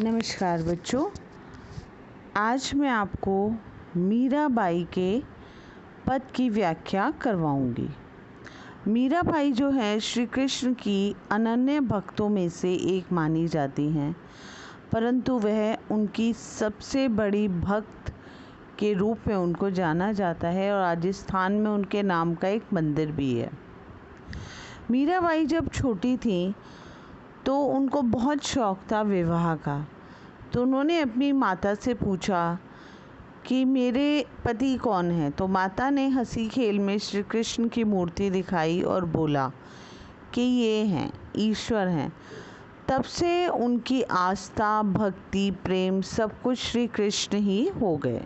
नमस्कार बच्चों, आज मैं आपको मीराबाई के पद की व्याख्या करवाऊंगी। मीराबाई जो है श्री कृष्ण की अनन्य भक्तों में से एक मानी जाती हैं, परंतु वह उनकी सबसे बड़ी भक्त के रूप में उनको जाना जाता है और राजस्थान में उनके नाम का एक मंदिर भी है। मीराबाई जब छोटी थी तो उनको बहुत शौक़ था विवाह का, तो उन्होंने अपनी माता से पूछा कि मेरे पति कौन है। तो माता ने हंसी खेल में श्री कृष्ण की मूर्ति दिखाई और बोला कि ये हैं, ईश्वर हैं। तब से उनकी आस्था, भक्ति, प्रेम सब कुछ श्री कृष्ण ही हो गए।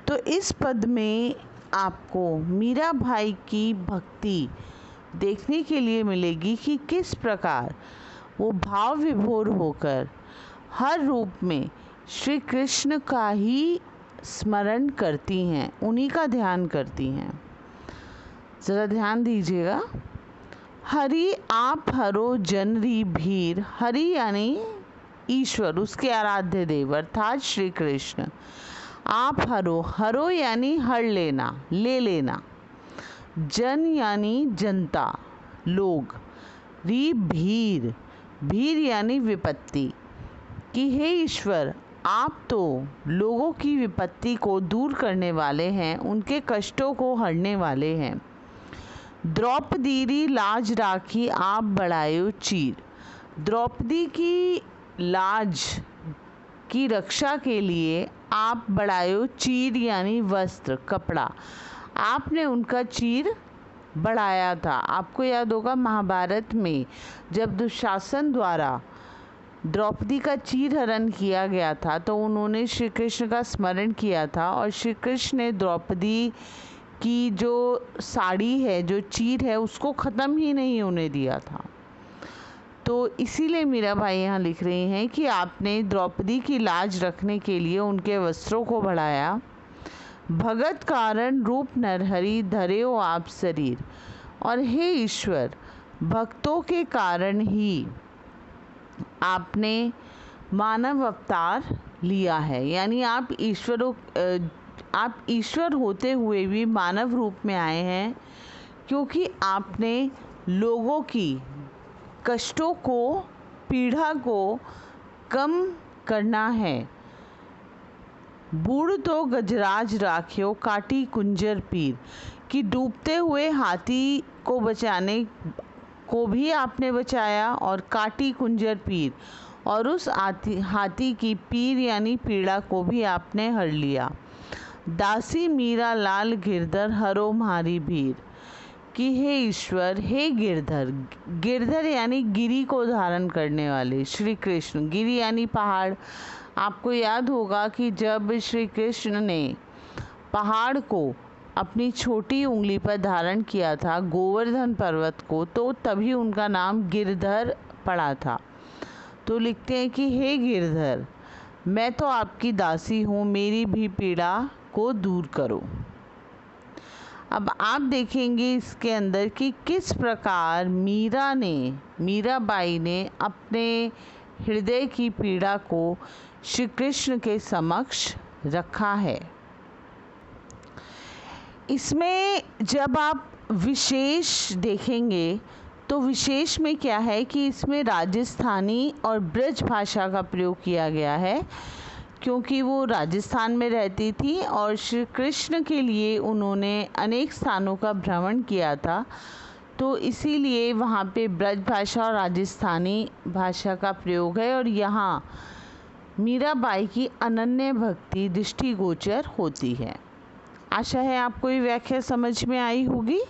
तो इस पद में आपको मीराबाई की भक्ति देखने के लिए मिलेगी कि किस प्रकार वो भाव विभोर होकर हर रूप में श्री कृष्ण का ही स्मरण करती हैं, उन्हीं का ध्यान करती हैं। ज़रा ध्यान दीजिएगा। हरि आप हरो जनरी भीर, हरि यानी ईश्वर, उसके आराध्य देव अर्थात श्री कृष्ण। आप हरो, हरो यानी हर लेना, ले लेना। जन यानी जनता, लोग। री भीर, भीर यानी विपत्ति, कि हे ईश्वर आप तो लोगों की विपत्ति को दूर करने वाले हैं, उनके कष्टों को हरने वाले हैं। द्रौपदी री लाज राखी आप बढ़ायो चीर, द्रौपदी की लाज की रक्षा के लिए आप बढ़ायो चीर यानी वस्त्र, कपड़ा, आपने उनका चीर बढ़ाया था। आपको याद होगा महाभारत में जब दुशासन द्वारा द्रौपदी का चीर हरण किया गया था तो उन्होंने श्री कृष्ण का स्मरण किया था और श्री कृष्ण ने द्रौपदी की जो साड़ी है, जो चीर है, उसको ख़त्म ही नहीं होने दिया था। तो इसीलिए मीराबाई यहाँ लिख रही हैं कि आपने द्रौपदी की लाज रखने के लिए उनके वस्त्रों को बढ़ाया। भगत कारण रूप नरहरि धर्यो आप शरीर, और हे ईश्वर भक्तों के कारण ही आपने मानव अवतार लिया है, यानी आप ईश्वर होते हुए भी मानव रूप में आए हैं, क्योंकि आपने लोगों की कष्टों को, पीड़ा को कम करना है। बूढ़ तो गजराज राख्यो काटी कुंजर पीर, कि डूबते हुए हाथी को बचाने को भी आपने बचाया और काटी कुंजर पीर, और उस हाथी की पीर यानी पीड़ा को भी आपने हर लिया। दासी मीरा लाल गिरधर हरो म्हारी भीर, कि हे ईश्वर हे गिरधर, गिरधर यानी गिरी को धारण करने वाले श्री कृष्ण, गिरी यानी पहाड़। आपको याद होगा कि जब श्री कृष्ण ने पहाड़ को अपनी छोटी उंगली पर धारण किया था, गोवर्धन पर्वत को, तो तभी उनका नाम गिरधर पड़ा था। तो लिखते हैं कि हे गिरधर मैं तो आपकी दासी हूँ, मेरी भी पीड़ा को दूर करो। अब आप देखेंगे इसके अंदर कि किस प्रकार मीराबाई ने अपने हृदय की पीड़ा को श्री कृष्ण के समक्ष रखा है। इसमें जब आप विशेष देखेंगे तो विशेष में क्या है कि इसमें राजस्थानी और ब्रज भाषा का प्रयोग किया गया है, क्योंकि वो राजस्थान में रहती थी और श्री कृष्ण के लिए उन्होंने अनेक स्थानों का भ्रमण किया था, तो इसीलिए वहाँ पे ब्रज भाषा और राजस्थानी भाषा का प्रयोग है और यहाँ मीराबाई की अनन्य भक्ति दृष्टिगोचर होती है। आशा है आपको ये व्याख्या समझ में आई होगी।